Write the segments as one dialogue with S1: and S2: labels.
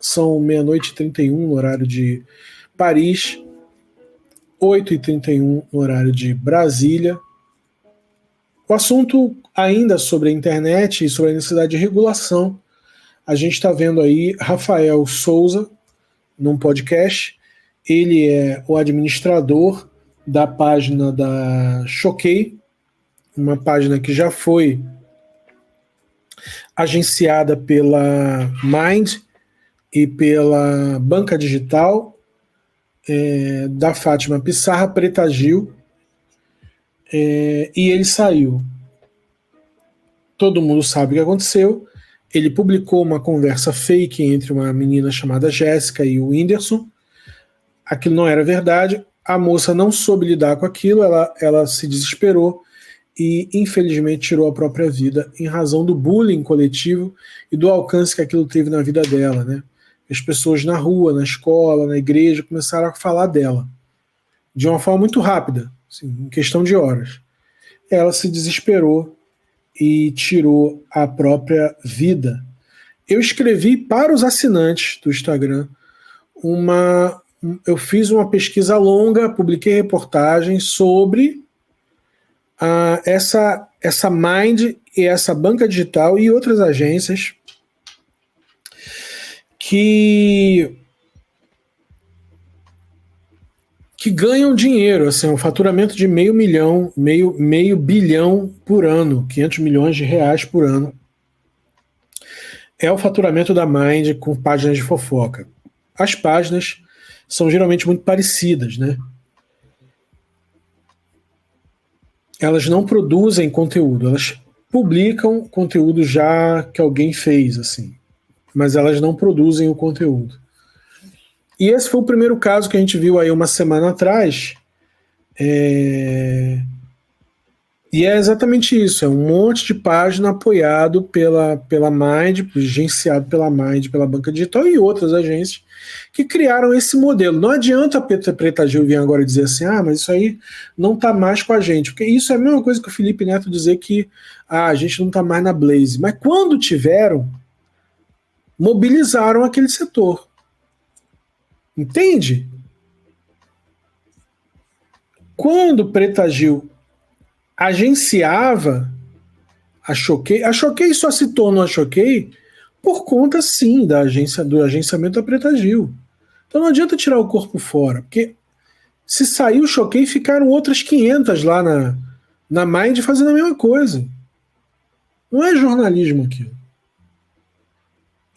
S1: são 00:31 no horário de Paris, 8h31 no horário de Brasília. O assunto ainda sobre a internet e sobre a necessidade de regulação. A gente está vendo aí Rafael Souza num podcast. Ele é o administrador da página da Choquei, uma página que já foi agenciada pela Mind e pela Banca Digital, da Fátima Pissarra, Preta Gil, e ele saiu. Todo mundo sabe o que aconteceu. Ele publicou uma conversa fake entre uma menina chamada Jéssica e o Whindersson. Aquilo não era verdade. A moça não soube lidar com aquilo, ela se desesperou e infelizmente tirou a própria vida em razão do bullying coletivo e do alcance que aquilo teve na vida dela, né? As pessoas na rua, na escola, na igreja começaram a falar dela de uma forma muito rápida, assim, em questão de horas. Ela se desesperou e tirou a própria vida. Eu escrevi para os assinantes do Instagram eu fiz uma pesquisa longa, publiquei reportagens sobre essa Mind e essa Banca Digital e outras agências que ganham dinheiro, assim, um faturamento de meio bilhão por ano, 500 milhões de reais por ano. É o faturamento da Mind com páginas de fofoca. As páginas são geralmente muito parecidas, né? Elas não produzem conteúdo, elas publicam conteúdo já que alguém fez, assim, mas elas não produzem o conteúdo. E esse foi o primeiro caso que a gente viu aí uma semana atrás. E é exatamente isso, é um monte de página apoiado pela Mind, agenciado pela Mind, pela Banca Digital e outras agências que criaram esse modelo. Não adianta a Preta Gil vir agora dizer assim, mas isso aí não está mais com a gente, porque isso é a mesma coisa que o Felipe Neto dizer que a gente não está mais na Blaze. Mas quando tiveram, mobilizaram aquele setor. Entende? Quando Preta Gil agenciava a Choquei só se tornou a Choquei por conta, sim, do agenciamento da Preta Gil. Então não adianta tirar o corpo fora, porque se saiu o Choquei, ficaram outras 500 lá na Mind fazendo a mesma coisa. Não é jornalismo aquilo.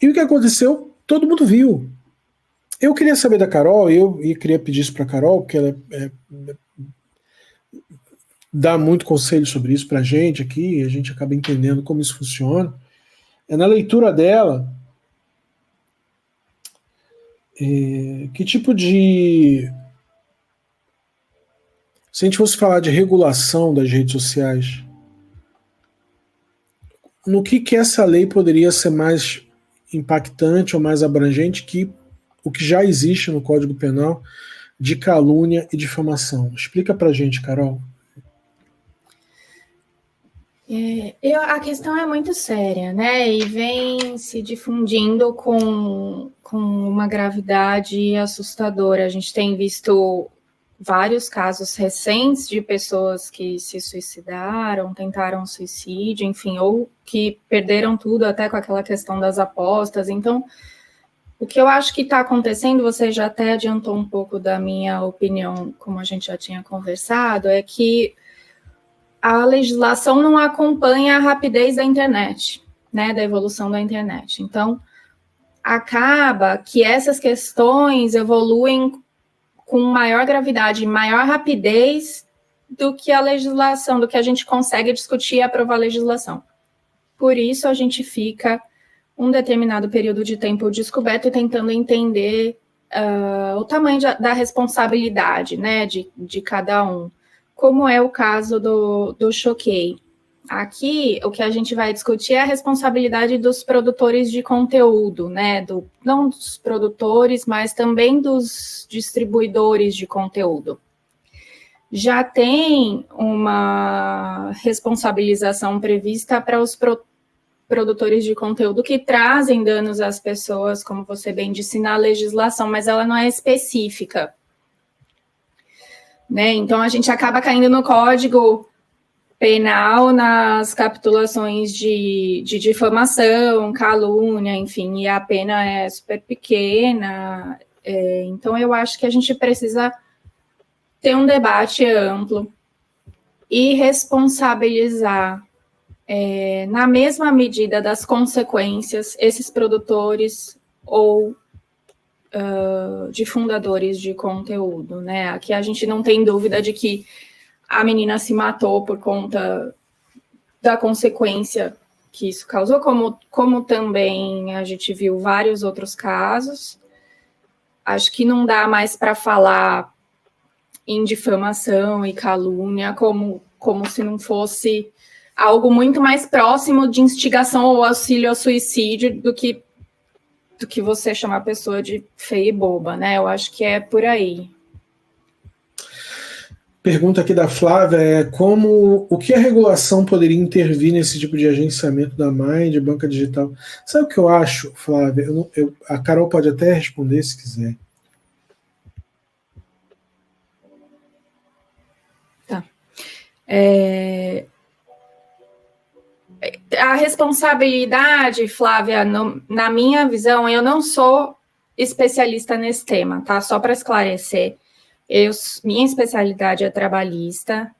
S1: E o que aconteceu, todo mundo viu. Eu queria saber da Carol, eu queria pedir isso para a Carol, porque ela dá muito conselho sobre isso para a gente aqui, a gente acaba entendendo como isso funciona. Na leitura dela, que tipo de... Se a gente fosse falar de regulação das redes sociais, no que essa lei poderia ser mais impactante ou mais abrangente que o que já existe no Código Penal de calúnia e difamação? Explica pra gente, Carol.
S2: A questão é muito séria, né? E vem se difundindo com uma gravidade assustadora. A gente tem visto vários casos recentes de pessoas que se suicidaram, tentaram suicídio, enfim, ou que perderam tudo até com aquela questão das apostas. Então, o que eu acho que está acontecendo, você já até adiantou um pouco da minha opinião, como a gente já tinha conversado, é que a legislação não acompanha a rapidez da internet, né, da evolução da internet. Então, acaba que essas questões evoluem com maior gravidade e maior rapidez do que a legislação, do que a gente consegue discutir e aprovar a legislação. Por isso, a gente fica um determinado período de tempo descoberto e tentando entender o tamanho da responsabilidade, né, de cada um. Como é o caso do Choquei. Aqui, o que a gente vai discutir é a responsabilidade dos produtores de conteúdo, né? Não dos produtores, mas também dos distribuidores de conteúdo. Já tem uma responsabilização prevista para os produtores de conteúdo que trazem danos às pessoas, como você bem disse, na legislação, mas ela não é específica. Né? Então, a gente acaba caindo no Código Penal, nas capitulações de difamação, calúnia, enfim, e a pena é super pequena. Então, eu acho que a gente precisa ter um debate amplo e responsabilizar, na mesma medida das consequências, esses produtores ou de fundadores de conteúdo, né? Aqui a gente não tem dúvida de que a menina se matou por conta da consequência que isso causou, como também a gente viu vários outros casos. Acho que não dá mais para falar em difamação e calúnia como se não fosse algo muito mais próximo de instigação ou auxílio ao suicídio do que você chamar a pessoa de feia e boba, né? Eu acho que é por aí.
S1: Pergunta aqui da Flávia é o que a regulação poderia intervir nesse tipo de agenciamento da Mind, banca digital? Sabe o que eu acho, Flávia? A Carol pode até responder se quiser.
S2: Tá. A responsabilidade, Flávia, na minha visão, eu não sou especialista nesse tema, tá? Só para esclarecer, minha especialidade é trabalhista,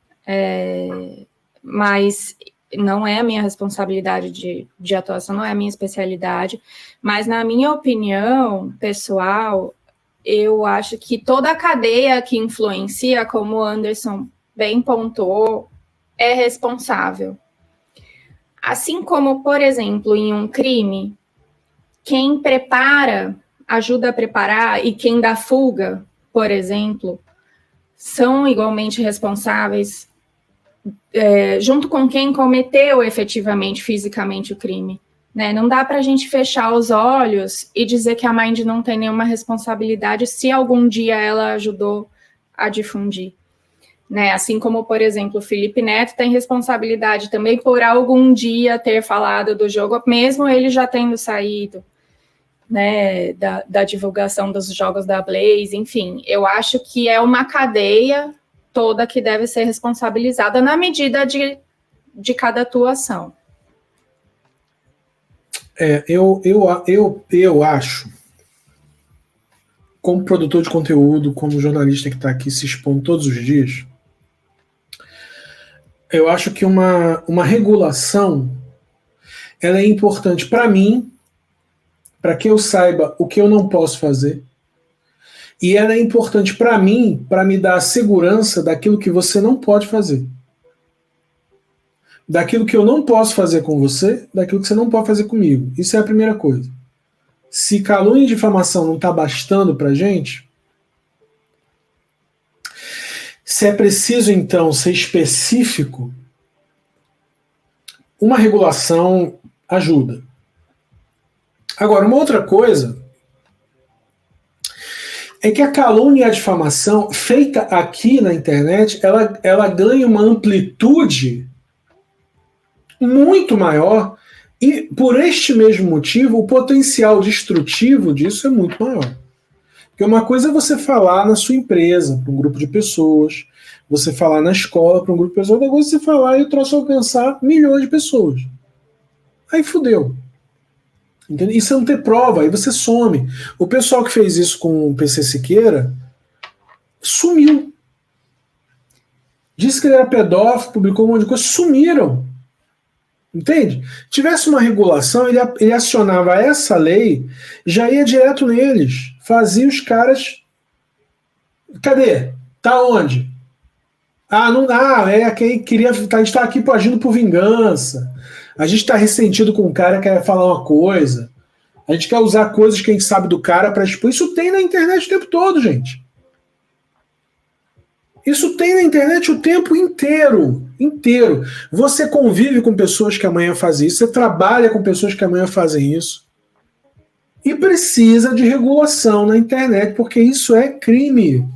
S2: mas não é a minha responsabilidade de atuação, não é a minha especialidade, mas na minha opinião pessoal, eu acho que toda a cadeia que influencia, como o Anderson bem pontuou, é responsável. Assim como, por exemplo, em um crime, quem prepara, ajuda a preparar, e quem dá fuga, por exemplo, são igualmente responsáveis, junto com quem cometeu efetivamente, fisicamente, o crime. Né? Não dá para a gente fechar os olhos e dizer que a Mind não tem nenhuma responsabilidade se algum dia ela ajudou a difundir. Né? Assim como, por exemplo, o Felipe Neto tem responsabilidade também por algum dia ter falado do jogo, mesmo ele já tendo saído, né, da divulgação dos jogos da Blaze, enfim. Eu acho que é uma cadeia toda que deve ser responsabilizada na medida de cada atuação.
S1: Eu acho, como produtor de conteúdo, como jornalista que está aqui se expondo todos os dias, eu acho que uma regulação ela é importante para mim, para que eu saiba o que eu não posso fazer, e ela é importante para mim, para me dar a segurança daquilo que você não pode fazer. Daquilo que eu não posso fazer com você, daquilo que você não pode fazer comigo. Isso é a primeira coisa. Se calúnia e difamação não está bastando para a gente, se é preciso, então, ser específico, uma regulação ajuda. Agora, uma outra coisa é que a calúnia e a difamação feita aqui na internet, ela ganha uma amplitude muito maior e, por este mesmo motivo, o potencial destrutivo disso é muito maior. Porque uma coisa é você falar na sua empresa, para um grupo de pessoas, você falar na escola para um grupo de pessoas, outra coisa é você falar e o troço alcançar milhões de pessoas. Aí fudeu. Entendeu? E você não ter prova, aí você some. O pessoal que fez isso com o PC Siqueira sumiu. Disse que ele era pedófilo, publicou um monte de coisa, sumiram. Entende? Tivesse uma regulação, ele acionava essa lei, já ia direto neles, fazia os caras. Cadê? Tá onde? Não dá, quem queria. A gente está aqui agindo por vingança. A gente está ressentido com o cara, quer falar uma coisa. A gente quer usar coisas que a gente sabe do cara para expor. Isso tem na internet o tempo todo, gente. Isso tem na internet o tempo inteiro. Inteiro. Você convive com pessoas que amanhã fazem isso, você trabalha com pessoas que amanhã fazem isso. E precisa de regulação na internet, porque isso é crime.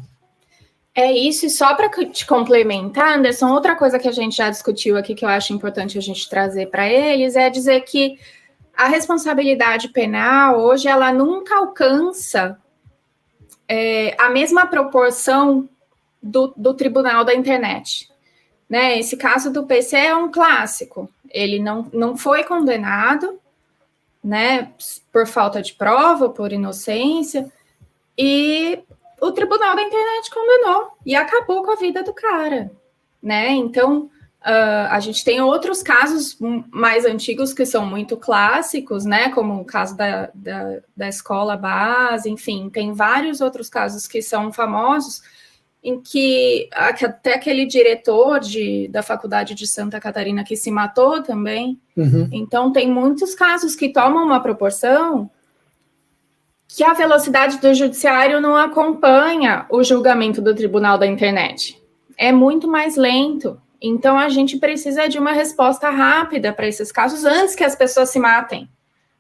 S2: É isso, e só para te complementar, Anderson, outra coisa que a gente já discutiu aqui, que eu acho importante a gente trazer para eles, é dizer que a responsabilidade penal, hoje, ela nunca alcança a mesma proporção do tribunal da internet. Né? Esse caso do PC é um clássico. Ele não foi condenado, né, por falta de prova, por inocência, e o tribunal da internet condenou e acabou com a vida do cara, né? Então, a gente tem outros casos mais antigos que são muito clássicos, né? Como o caso da escola base, enfim, tem vários outros casos que são famosos, em que até aquele diretor da Faculdade de Santa Catarina que se matou também.
S1: Uhum.
S2: Então, tem muitos casos que tomam uma proporção que a velocidade do judiciário não acompanha o julgamento do tribunal da internet. É muito mais lento. Então, a gente precisa de uma resposta rápida para esses casos antes que as pessoas se matem.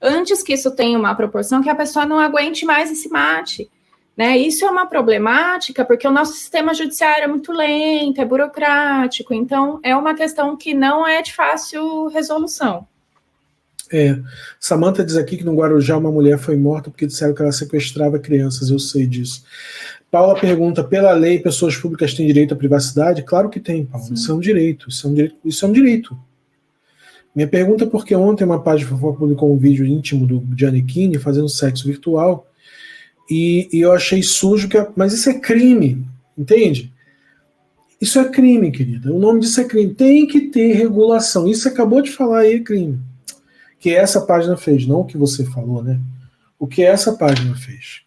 S2: Antes que isso tenha uma proporção que a pessoa não aguente mais e se mate. Né? Isso é uma problemática, porque o nosso sistema judiciário é muito lento, é burocrático. Então, é uma questão que não é de fácil resolução.
S1: Samantha diz aqui que no Guarujá uma mulher foi morta porque disseram que ela sequestrava crianças, eu sei disso. Paula pergunta, pela lei, pessoas públicas têm direito à privacidade? Claro que tem, Paula, isso é um direito, isso é um direito. Minha pergunta é porque ontem uma página de fofoca publicou um vídeo íntimo do Giannichini fazendo sexo virtual e eu achei sujo, mas isso é crime, entende? Isso é crime, querida, o nome disso é crime, tem que ter regulação, isso você acabou de falar aí é crime. Que essa página fez, não o que você falou, né? O que essa página fez.